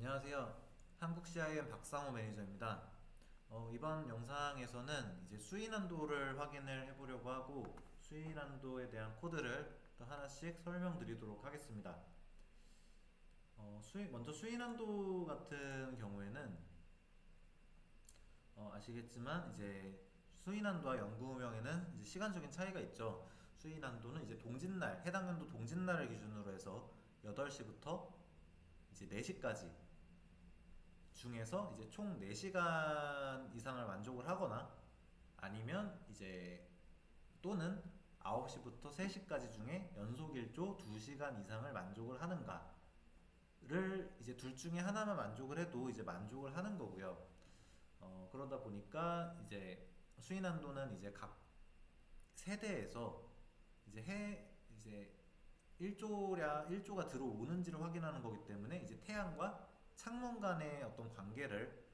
안녕하세요. 한국 CIM 박상호 매니저입니다. 이번 영상에서는 이제 수인한도를 확인을 해보려고 하고 수인한도에 대한 코드를 또 하나씩 설명드리도록 하겠습니다. 먼저 수인한도 같은 경우에는 아시겠지만 이제 수인한도와 연구음영에는 이제 시간적인 차이가 있죠. 수인한도는 이제 동짓날, 해당 연도 동짓날을 기준으로 해서 8시부터 이제 4시까지 중에서 이제 총 4시간 이상을 만족을 하거나 아니면 이제 또는 9시부터 3시까지 중에 연속 일조 2시간 이상을 만족을 하는가를 이제 둘 중에 하나만 만족을 해도 이제 만족을 하는 거고요. 그러다 보니까 이제 수인 한도는 이제 각 세대에서 이제 1조가 들어오는지를 확인하는 거기 때문에 이제 태양과 창문 간의 어떤 관계를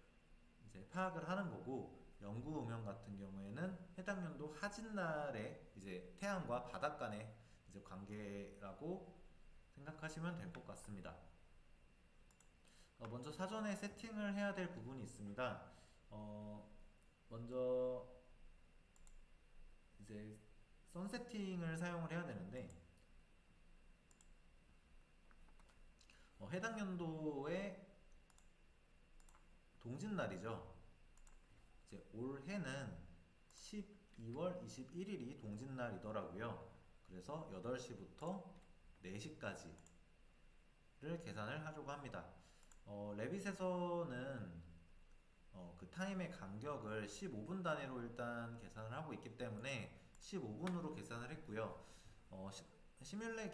이제 파악을 하는 거고, 영구 음영 같은 경우에는 해당 연도 하진날에 이제 태양과 바닷 간의 이제 관계라고 생각하시면 될 것 같습니다. 먼저 사전에 세팅을 해야 될 부분이 있습니다. 먼저 이제 선 세팅을 사용을 해야 되는데, 해당 연도의 동짓날이죠. 이제 올해는 12월 21일이 동짓날이더라고요. 그래서 8시부터 4시까지를 계산을 하려고 합니다. 레빗에서는 그 타임의 간격을 15분 단위로 일단 계산을 하고 있기 때문에 15분으로 계산을 했고요.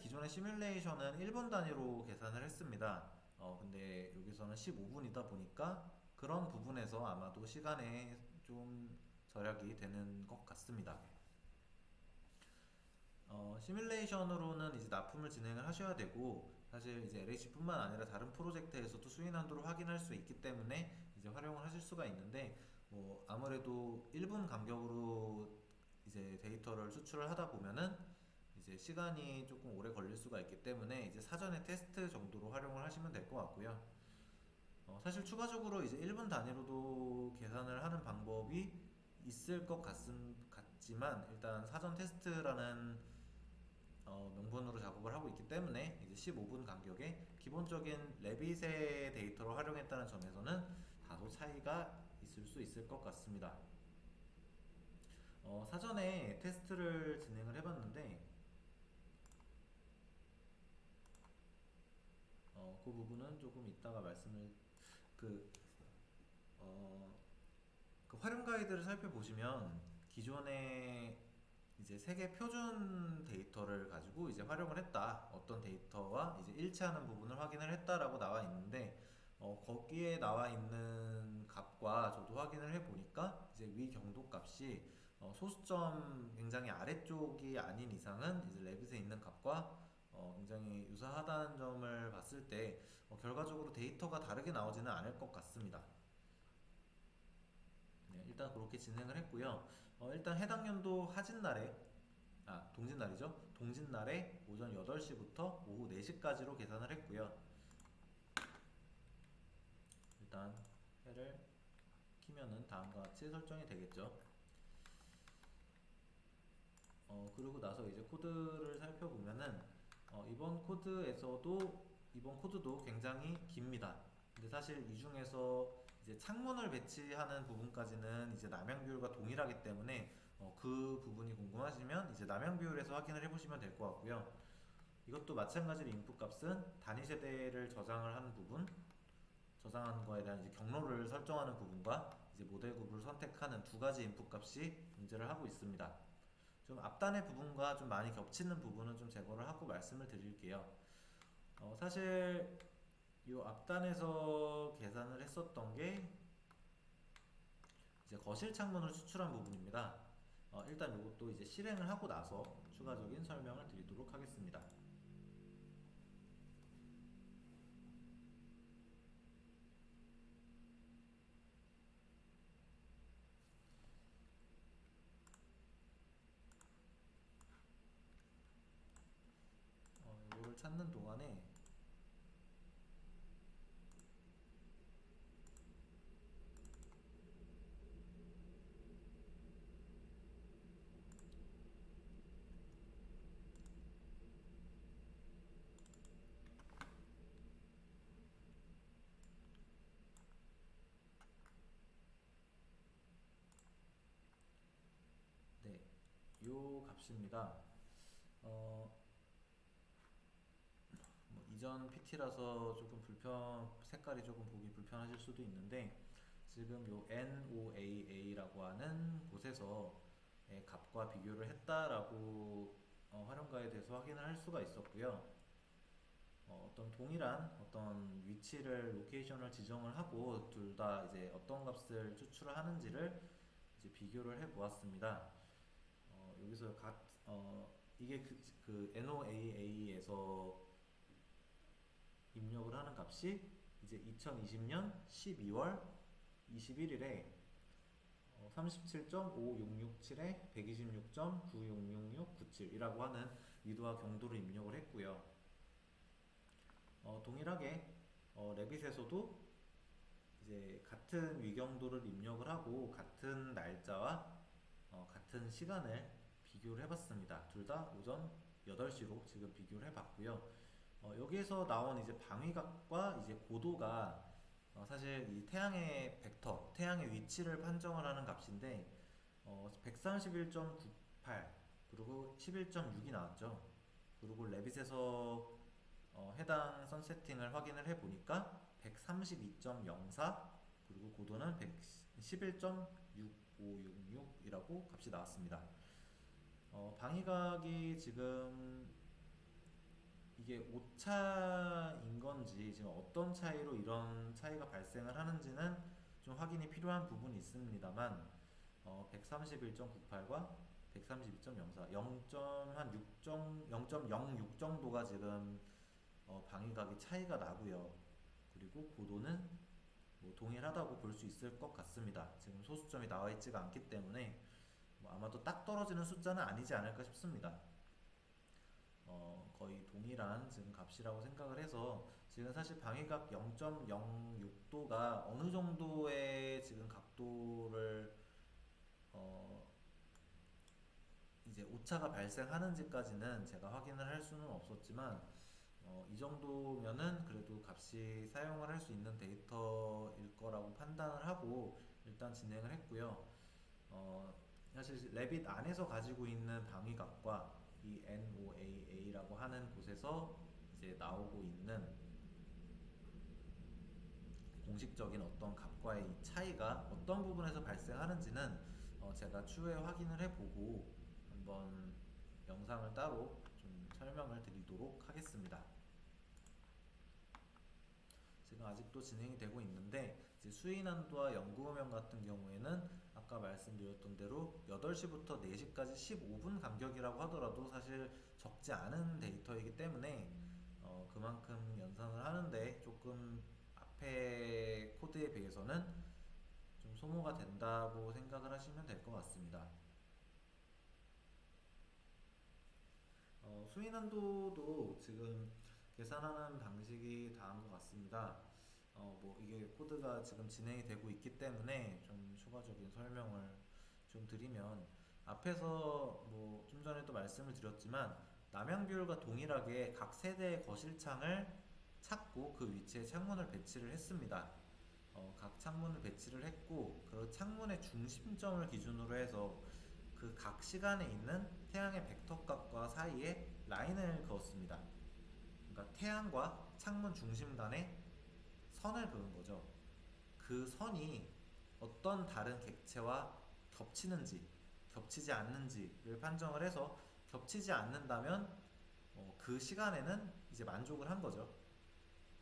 기존의 시뮬레이션은 1분 단위로 계산을 했습니다. 근데 여기서는 15분이다 보니까 그런 부분에서 아마도 시간에 좀 절약이 되는 것 같습니다. 시뮬레이션으로는 이제 납품을 진행을 하셔야 되고, 사실 이제 LH뿐만 아니라 다른 프로젝트에서도 수인 한도를 확인할 수 있기 때문에 이제 활용을 하실 수가 있는데, 뭐 아무래도 1분 간격으로 이제 데이터를 수출을 하다 보면은 이제 시간이 조금 오래 걸릴 수가 있기 때문에 이제 사전에 테스트 정도로 활용을 하시면 될 것 같고요. 사실 추가적으로 이제 1분 단위로도 계산을 하는 방법이 있을 것 같지만, 일단 사전 테스트라는 명분으로 작업을 하고 있기 때문에 이제 15분 간격에 기본적인 레빗의 데이터를 활용했다는 점에서는 다소 차이가 있을 수 있을 것 같습니다. 사전에 테스트를 진행을 해봤는데, 그 부분은 조금 이따가 그, 어, 그 활용 가이드를 살펴보시면 기존에 이제 세계 표준 데이터를 가지고 이제 활용을 했다. 어떤 데이터와 이제 일치하는 부분을 확인을 했다라고 나와 있는데, 거기에 나와 있는 값과 저도 확인을 해 보니까 이제 위 경도 값이 소수점 굉장히 아래쪽이 아닌 이상은 이제 레빗에 있는 값과 굉장히 유사하다는 점을 봤을 때 결과적으로 데이터가 다르게 나오지는 않을 것 같습니다. 네, 일단 그렇게 진행을 했고요. 일단 해당 연도 동짓날이죠. 동짓날에 오전 8시부터 오후 4시까지로 계산을 했고요. 일단 해를 키면은 다음과 같이 설정이 되겠죠. 그러고 나서 이제 코드를 살펴보면은 이번 코드도 굉장히 깁니다. 근데 사실 이 중에서 이제 창문을 배치하는 부분까지는 이제 남양 비율과 동일하기 때문에 그 부분이 궁금하시면 이제 남양 비율에서 확인을 해보시면 될 것 같고요. 이것도 마찬가지로 인풋 값은 단위 세대를 저장하는 거에 대한 이제 경로를 설정하는 부분과 이제 모델 그룹을 선택하는 두 가지 인풋 값이 존재를 하고 있습니다. 좀 앞단의 부분과 좀 많이 겹치는 부분은 좀 제거를 하고 말씀을 드릴게요. 사실 이 앞단에서 계산을 했었던 게 이제 거실 창문을 수출한 부분입니다. 일단 이것도 이제 실행을 하고 나서 추가적인 설명을 드리도록 하겠습니다. 이거를 찾는 동안에 값입니다. 어, 뭐 이전 PT라서 조금 색깔이 조금 보기 불편하실 수도 있는데 지금 요 NOAA라고 하는 곳에서 값과 비교를 했다라고 활용가에 대해서 확인을 할 수가 있었고요. 어떤 동일한 어떤 위치를 로케이션을 지정을 하고 둘 다 이제 어떤 값을 추출을 하는지를 이제 비교를 해 보았습니다. 여기서 이게 그 NOAA에서 입력을 하는 값이 이제 2020년 12월 21일에 37.5667에 126.966697이라고 하는 위도와 경도를 입력을 했고요. 동일하게 레빗에서도 이제 같은 위경도를 입력을 하고 같은 날짜와 같은 시간을 비교를 해봤습니다. 둘 다 오전 8시로 지금 비교를 해봤고요. 여기에서 나온 이제 방위각과 이제 고도가 사실 이 태양의 벡터, 태양의 위치를 판정을 하는 값인데 131.98 그리고 11.6이 나왔죠. 그리고 레빗에서 해당 선 세팅을 확인을 해 보니까 132.04 그리고 고도는 111.6566이라고 값이 나왔습니다. 방위각이 지금 이게 오차인 건지 지금 어떤 차이로 이런 차이가 발생을 하는지는 좀 확인이 필요한 부분이 있습니다만 131.98과 132.04 0.06 정도가 지금 방위각이 차이가 나고요. 그리고 고도는 뭐 동일하다고 볼 수 있을 것 같습니다. 지금 소수점이 나와 있지가 않기 때문에 뭐 아마도 딱 떨어지는 숫자는 아니지 않을까 싶습니다. 거의 동일한 지금 값이라고 생각을 해서 지금 사실 방위각 0.06도가 어느 정도의 지금 각도를 이제 오차가 발생하는지까지는 제가 확인을 할 수는 없었지만 이 정도면은 그래도 값이 사용을 할 수 있는 데이터일 거라고 판단을 하고 일단 진행을 했고요. 사실 레빗 안에서 가지고 있는 방위각과 이 NOAA라고 하는 곳에서 이제 나오고 있는 공식적인 어떤 값과의 이 차이가 어떤 부분에서 발생하는지는 제가 추후에 확인을 해보고 한번 영상을 따로 좀 설명을 드리도록 하겠습니다. 지금 아직도 진행이 되고 있는데 이제 수인한도와 연구음영 같은 경우에는 아까 말씀드렸던 대로 8시부터 4시까지 15분 간격이라고 하더라도 사실 적지 않은 데이터이기 때문에 그만큼 연산을 하는데 조금 앞에 코드에 비해서는 좀 소모가 된다고 생각을 하시면 될 것 같습니다. 수인한도도 지금 계산하는 방식이 다한 것 같습니다. 뭐 이게 코드가 지금 진행이 되고 있기 때문에 좀 추가적인 설명을 좀 드리면 앞에서 뭐 좀 전에도 말씀을 드렸지만 남향 비율과 동일하게 각 세대의 거실창을 찾고 그 위치에 창문을 배치를 했습니다. 각 창문을 배치를 했고 그 창문의 중심점을 기준으로 해서 그 각 시간에 있는 태양의 벡터값과 사이에 라인을 그었습니다. 그러니까 태양과 창문 중심 간에 선을 그은 거죠. 그 선이 어떤 다른 객체와 겹치는지, 겹치지 않는지를 판정을 해서 겹치지 않는다면 그 시간에는 이제 만족을 한 거죠.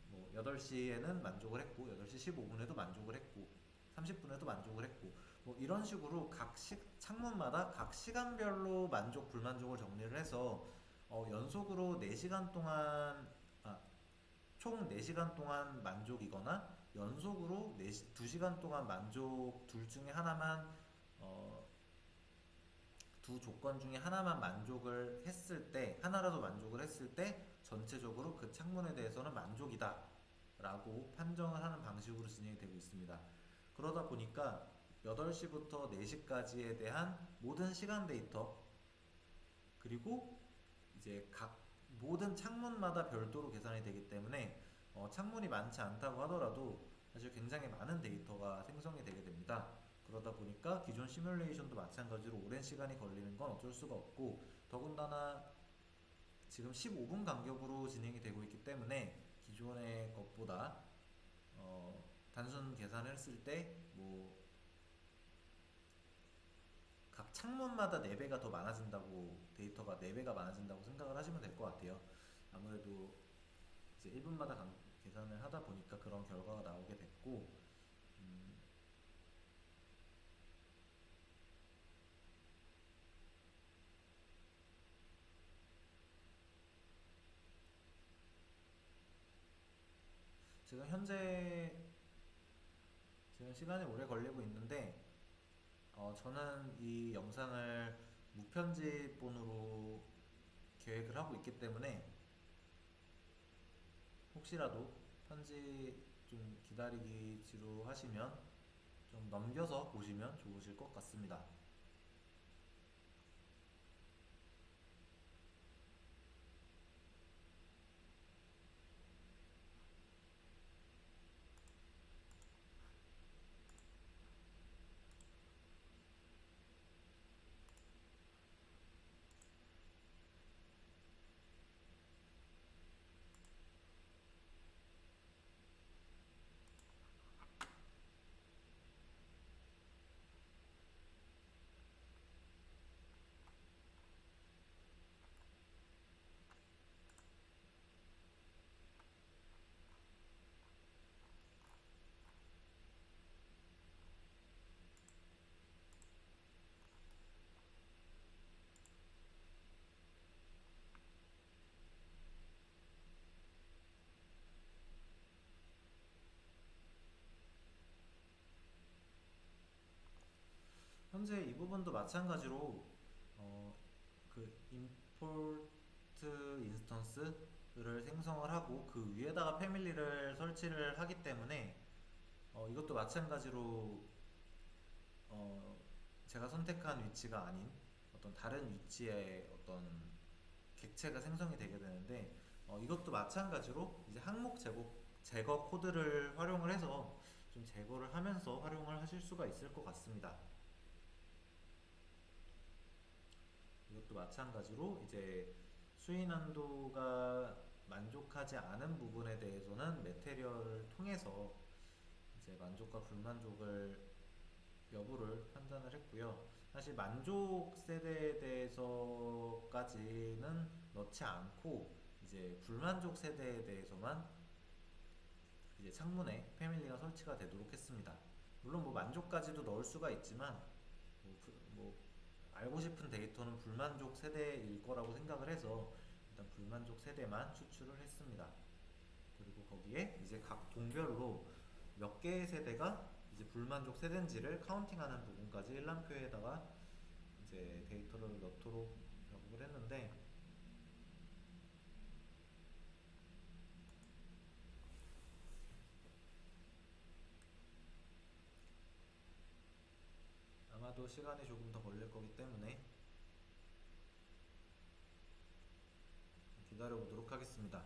뭐 8시에는 만족을 했고 8시 15분에도 만족을 했고 30분에도 만족을 했고 뭐 이런 식으로 창문마다 각 시간별로 만족 불만족을 정리를 해서 연속으로 4시간 동안 총 4시간 동안 만족이거나 연속으로 2시간 동안 만족 둘 중에 하나만 두 조건 중에 하나만 만족을 했을 때 하나라도 만족을 했을 때 전체적으로 그 창문에 대해서는 만족이다 라고 판정을 하는 방식으로 진행이 되고 있습니다. 그러다 보니까 8시부터 4시까지에 대한 모든 시간 데이터 그리고 이제 각 모든 창문마다 별도로 계산이 되기 때문에 창문이 많지 않다고 하더라도 사실 굉장히 많은 데이터가 생성이 되게 됩니다. 그러다 보니까 기존 시뮬레이션도 마찬가지로 오랜 시간이 걸리는 건 어쩔 수가 없고, 더군다나 지금 15분 간격으로 진행이 되고 있기 때문에 기존의 것보다 단순 계산을 했을 때뭐 각 창문마다 4배가 더 많아진다고, 데이터가 4배가 많아진다고 생각을 하시면 될 것 같아요. 아무래도 이제 1분마다 계산을 하다 보니까 그런 결과가 나오게 됐고, 음, 지금 현재 지금 시간이 오래 걸리고 있는데, 저는 이 영상을 무편집본으로 계획을 하고 있기 때문에 혹시라도 편집 좀 기다리기 지루하시면 좀 넘겨서 보시면 좋으실 것 같습니다. 현재 이 부분도 마찬가지로 그 임포트 인스턴스를 생성을 하고 그 위에다가 패밀리를 설치를 하기 때문에 이것도 마찬가지로 어, 제가 선택한 위치가 아닌 어떤 다른 위치에 어떤 객체가 생성이 되게 되는데, 이것도 마찬가지로 이제 항목 제거 코드를 활용을 해서 좀 제거를 하면서 활용을 하실 수가 있을 것 같습니다. 이것도 마찬가지로 이제 수인 한도가 만족하지 않은 부분에 대해서는 매테리얼을 통해서 이제 만족과 불만족을 여부를 판단을 했고요. 사실 만족 세대에 대해서까지는 넣지 않고 이제 불만족 세대에 대해서만 이제 창문에 패밀리가 설치가 되도록 했습니다. 물론 뭐 만족까지도 넣을 수가 있지만 뭐 알고 싶은 데이터는 불만족 세대일 거라고 생각을 해서 일단 불만족 세대만 추출을 했습니다. 그리고 거기에 이제 각 동별로 몇 개의 세대가 이제 불만족 세대인지를 카운팅하는 부분까지 일람표에다가 이제 데이터를 넣도록 작업을 했는데, 아마도 시간이 조금 더 걸릴 거기 때문에 기다려 보도록 하겠습니다.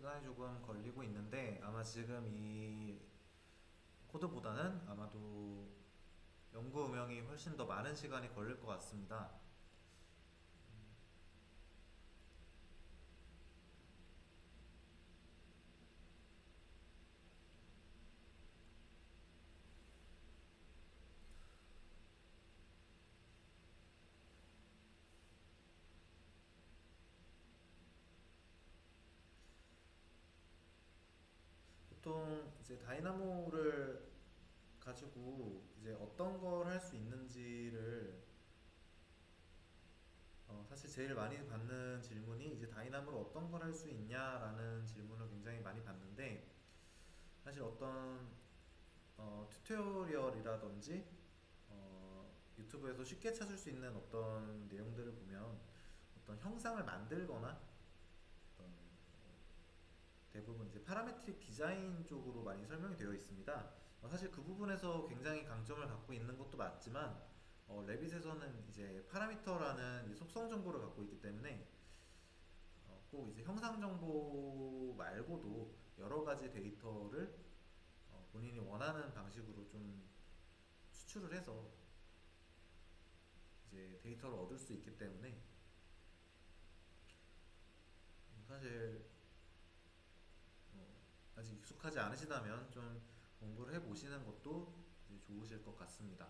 시간이 조금 걸리고 있는데 아마 지금 이 코드보다는 아마도 연구 음영이 훨씬 더 많은 시간이 걸릴 것 같습니다. 보통 이제 다이나모를 가지고 이제 어떤 걸 할 수 있는지를 사실 제일 많이 받는 질문이 이제 다이나모로 어떤 걸 할 수 있냐라는 질문을 굉장히 많이 받는데 사실 어떤 튜토리얼이라든지 유튜브에서 쉽게 찾을 수 있는 어떤 내용들을 보면 어떤 형상을 만들거나 어떤 대부분 이제 파라메트릭 디자인 쪽으로 많이 설명이 되어 있습니다. 사실 그 부분에서 굉장히 강점을 갖고 있는 것도 맞지만 레빗에서는 이제 파라미터라는 이제 속성 정보를 갖고 있기 때문에 꼭 이제 형상 정보 말고도 여러 가지 데이터를 본인이 원하는 방식으로 좀 추출을 해서 이제 데이터를 얻을 수 있기 때문에 사실 아직 익숙하지 않으시다면 좀 공부를 해보시는 것도 이제 좋으실 것 같습니다.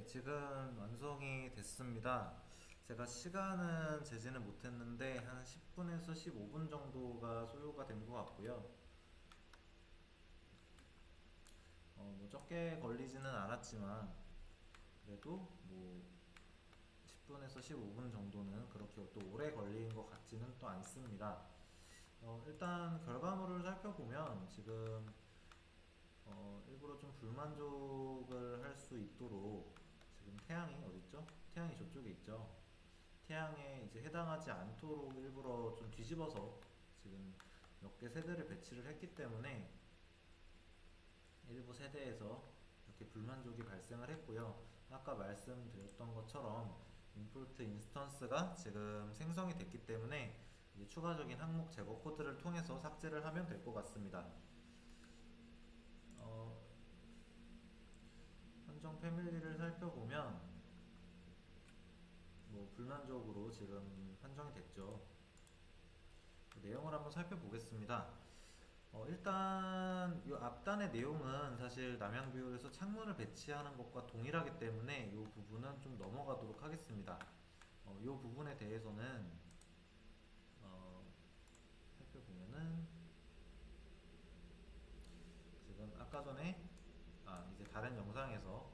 지금 완성이 됐습니다. 제가 시간은 재지는 못했는데 한 10분에서 15분 정도가 소요가 된 것 같고요. 뭐 적게 걸리지는 않았지만 그래도 뭐 10분에서 15분 정도는 그렇게 또 오래 걸린 것 같지는 또 않습니다. 일단 결과물을 살펴보면 지금 일부러 좀 불만족을 할 수 있도록 지금 태양이 어딨죠? 태양이 저쪽에 있죠. 태양에 이제 해당하지 않도록 일부러 좀 뒤집어서 지금 몇 개 세대를 배치를 했기 때문에 일부 세대에서 이렇게 불만족이 발생을 했고요. 아까 말씀드렸던 것처럼 임포트 인스턴스가 지금 생성이 됐기 때문에 이제 추가적인 항목 제거 코드를 통해서 삭제를 하면 될 것 같습니다. 한정 패밀리를 살펴보면 뭐 불만족으로 지금 판정이 됐죠. 그 내용을 한번 살펴보겠습니다. 일단 이 앞단의 내용은 사실 남양 비율에서 창문을 배치하는 것과 동일하기 때문에 이 부분은 좀 넘어가도록 하겠습니다. 이 부분에 대해서는 살펴보면은 지금 아까 전에 이제 다른 영상에서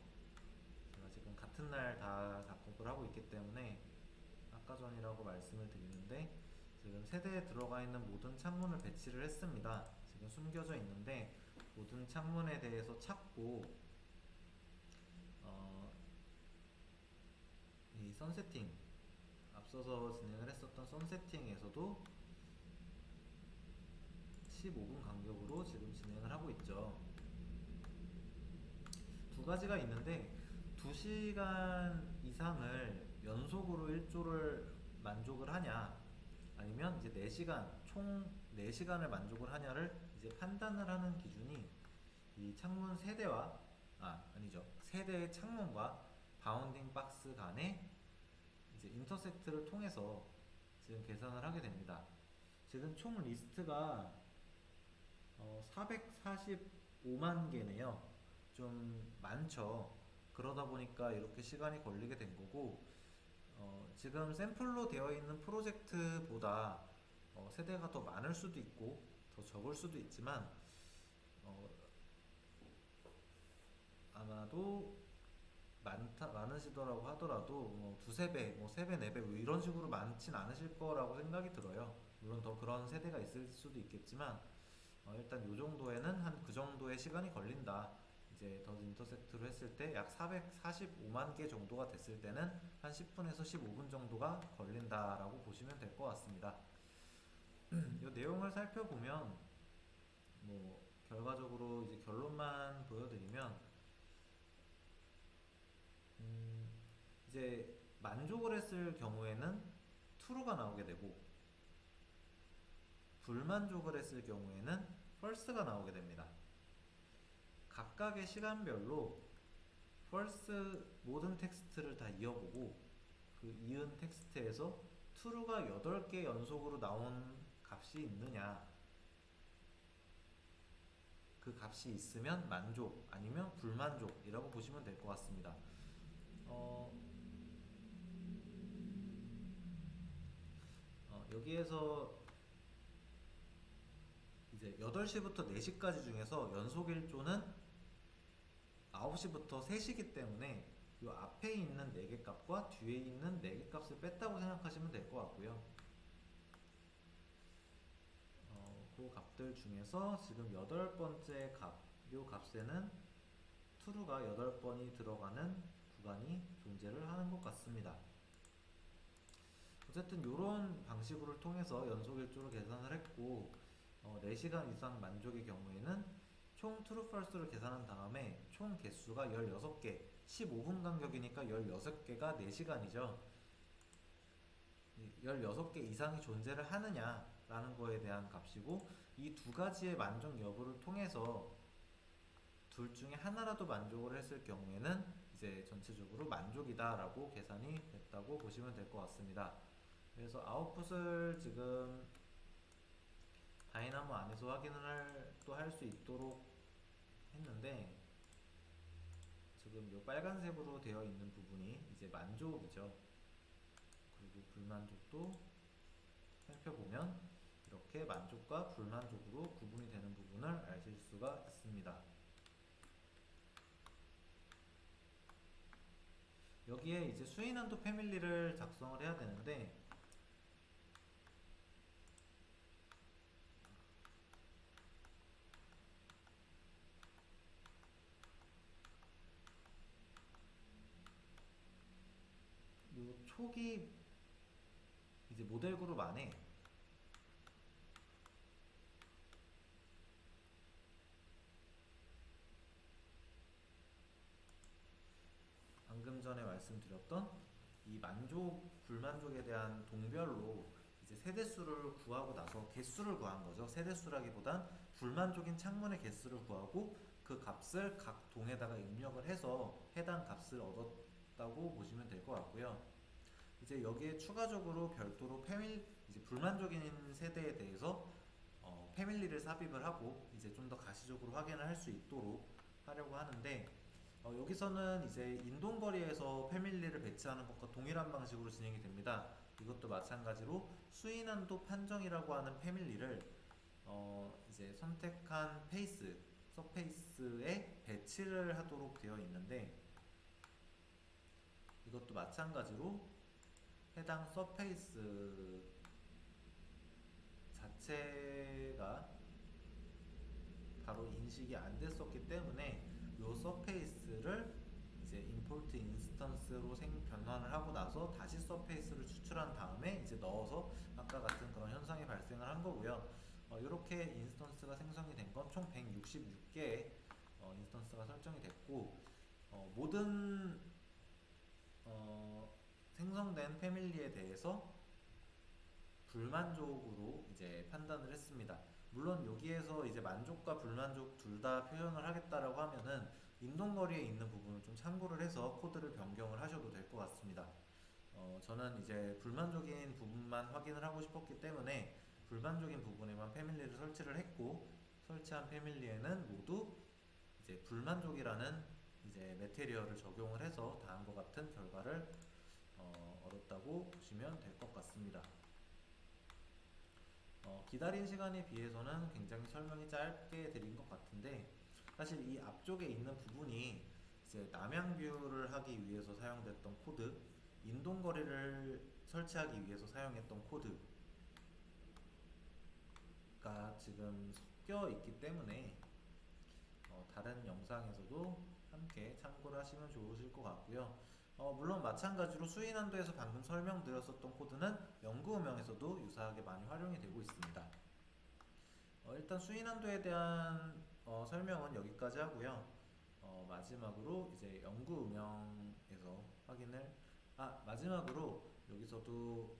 제가 지금 같은 날 다 작업을 하고 있기 때문에 아까 전이라고 말씀을 드리는데 지금 세대에 들어가 있는 모든 창문을 배치를 했습니다. 지금 숨겨져 있는데 모든 창문에 대해서 찾고 이 선세팅 앞서서 진행을 했었던 선세팅에서도 15분 간격으로 지금 진행을 하고 있죠. 두 가지가 있는데 2시간 이상을 연속으로 일조를 만족을 하냐 아니면 이제 4시간 총 4시간을 만족을 하냐를 이제 판단을 하는 기준이 이 창문 세대와 아니죠. 세대의 창문과 바운딩 박스 간의 이제 인터섹트를 통해서 지금 계산을 하게 됩니다. 지금 총 리스트가 445만 개네요. 좀 많죠. 그러다 보니까 이렇게 시간이 걸리게 된 거고 지금 샘플로 되어 있는 프로젝트보다 세대가 더 많을 수도 있고 더 적을 수도 있지만 아마도 많으시더라고 하더라도 뭐 두세 배, 뭐 세 배, 네 배 이런 식으로 많진 않으실 거라고 생각이 들어요. 물론 더 그런 세대가 있을 수도 있겠지만 일단 요 정도에는 한 그 정도의 시간이 걸린다. 이제 더 인터셉트로 했을 때 약 445만 개 정도가 됐을 때는 한 10분에서 15분 정도가 걸린다라고 보시면 될 것 같습니다. 이 내용을 살펴보면 뭐 결과적으로 이제 결론만 보여드리면 이제 만족을 했을 경우에는 true가 나오게 되고 불만족을 했을 경우에는 false가 나오게 됩니다. 각각의 시간별로 false 모든 텍스트를 다 이어보고 그 이은 텍스트에서 true가 8개 연속으로 나온 값이 있느냐 그 값이 있으면 만족 아니면 불만족이라고 보시면 될 것 같습니다. 여기에서 이제 8시부터 4시까지 중에서 연속 일조는 9시부터 3시기 때문에 이 앞에 있는 4개 값과 뒤에 있는 4개 값을 뺐다고 생각하시면 될 것 같고요. 그 값들 중에서 지금 8번째 값, 이 값에는 true가 8번이 들어가는 구간이 존재를 하는 것 같습니다. 어쨌든 이런 방식으로 통해서 연속 일조를 계산을 했고 4시간 이상 만족의 경우에는 총 true false를 계산한 다음에 총 개수가 16개 15분 간격이니까 16개가 4시간이죠. 16개 이상이 존재를 하느냐 라는 거에 대한 값이고 이 두 가지의 만족 여부를 통해서 둘 중에 하나라도 만족을 했을 경우에는 이제 전체적으로 만족이다 라고 계산이 됐다고 보시면 될 것 같습니다. 그래서 아웃풋을 지금 다이나모 안에서 확인을 또 할 수 있도록 했는데 지금 지금 이 빨간색으로 되어 있는 부분이 이제 만족이죠. 그리고 불만족도 살펴보면 이렇게 만족과 불만족으로 구분이 되는 부분을 아실 수가 있습니다. 여기에 이제 수인한도 패밀리를 작성을 해야 되는데 요 초기 이제 모델 그룹 안에 방금 전에 말씀드렸던 이 만족, 불만족에 대한 동별로 이제 세대수를 구하고 나서 개수를 구한 거죠. 세대수라기보단 불만족인 창문의 개수를 구하고 그 값을 각 동에다가 입력을 해서 해당 값을 얻었다고 보시면 될 것 같고요. 이제 여기에 추가적으로 별도로 이제 불만족인 세대에 대해서 패밀리를 삽입을 하고 이제 좀 더 가시적으로 확인을 할 수 있도록 하려고 하는데 여기서는 이제 인동거리에서 패밀리를 배치하는 것과 동일한 방식으로 진행이 됩니다. 이것도 마찬가지로 수인한도 판정이라고 하는 패밀리를 이제 선택한 서페이스에 배치를 하도록 되어 있는데 이것도 마찬가지로 해당 서페이스 자체가 바로 인식이 안 됐었기 때문에 이 서페이스를 이제 임포트 인스턴스로 변환을 하고 나서 다시 서페이스를 추출한 다음에 이제 넣어서 아까 같은 그런 현상이 발생을 한 거고요. 이렇게 인스턴스가 생성이 된 건 총 166개의 인스턴스가 설정이 됐고 모든 생성된 패밀리에 대해서 불만족으로 이제 판단을 했습니다. 물론 여기에서 이제 만족과 불만족 둘 다 표현을 하겠다라고 하면은 인동거리에 있는 부분을 좀 참고를 해서 코드를 변경을 하셔도 될 것 같습니다. 저는 이제 불만족인 부분만 확인을 하고 싶었기 때문에 불만족인 부분에만 패밀리를 설치를 했고 설치한 패밀리에는 모두 이제 불만족이라는 이제 매테리얼을 적용을 해서 다음과 같은 결과를 얻었다고 보시면 될 것 같습니다. 기다린 시간에 비해서는 굉장히 설명이 짧게 드린 것 같은데 사실 이 앞쪽에 있는 부분이 이제 남향뷰를 하기 위해서 사용됐던 코드, 인동거리를 설치하기 위해서 사용했던 코드가 지금 섞여 있기 때문에 다른 영상에서도 함께 참고를 하시면 좋으실 것 같고요. 물론 마찬가지로 수인한도에서 방금 설명드렸었던 코드는 연구음영에서도 유사하게 많이 활용이 되고 있습니다. 일단 수인한도에 대한 설명은 여기까지 하고요. 마지막으로 이제 연구음영에서 확인을 마지막으로 여기서도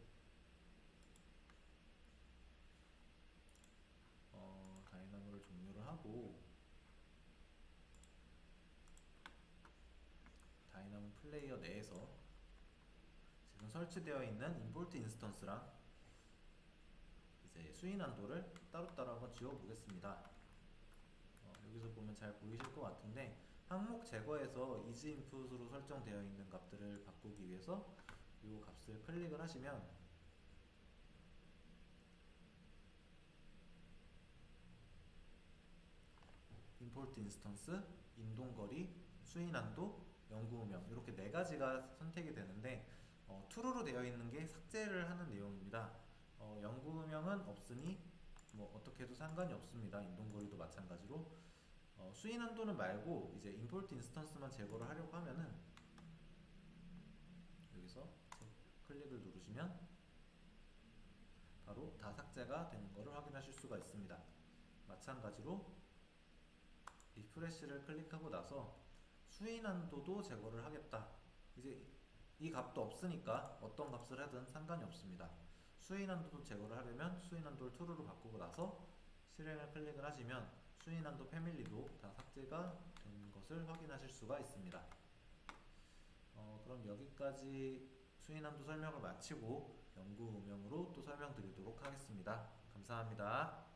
다이나모를 종료를 하고 다이나모 플레이어 내에서 지금 설치되어 있는 임포트 인스턴스랑 이제 수인한도를 따로따로 한번 지워 보겠습니다. 여기서 보면 잘 보이실 것 같은데 항목 제거에서 이즈 인풋으로 설정되어 있는 값들을 바꾸기 위해서 이 값을 클릭을 하시면 임포트 인스턴스, 인동거리, 수인한도, 연구음영 이렇게 네 가지가 선택이 되는데 true로 되어 있는 게 삭제를 하는 내용입니다. 연구음영은 없으니 뭐 어떻게 해도 상관이 없습니다. 인동거리도 마찬가지로 수인한도는 말고 이제 임포트 인스턴스만 제거를 하려고 하면은 여기서 클릭을 누르시면 바로 다 삭제가 되는 것을 확인하실 수가 있습니다. 마찬가지로 리프레시를 클릭하고 나서 수인한도도 제거를 하겠다. 이제 이 값도 없으니까 어떤 값을 하든 상관이 없습니다. 수인한도도 제거를 하려면 수인한도를 true로 바꾸고 나서 실행을 클릭을 하시면 수인한도 패밀리도 다 삭제가 된 것을 확인하실 수가 있습니다. 그럼 여기까지 수인한도 설명을 마치고 연구 음영으로 또 설명드리도록 하겠습니다. 감사합니다.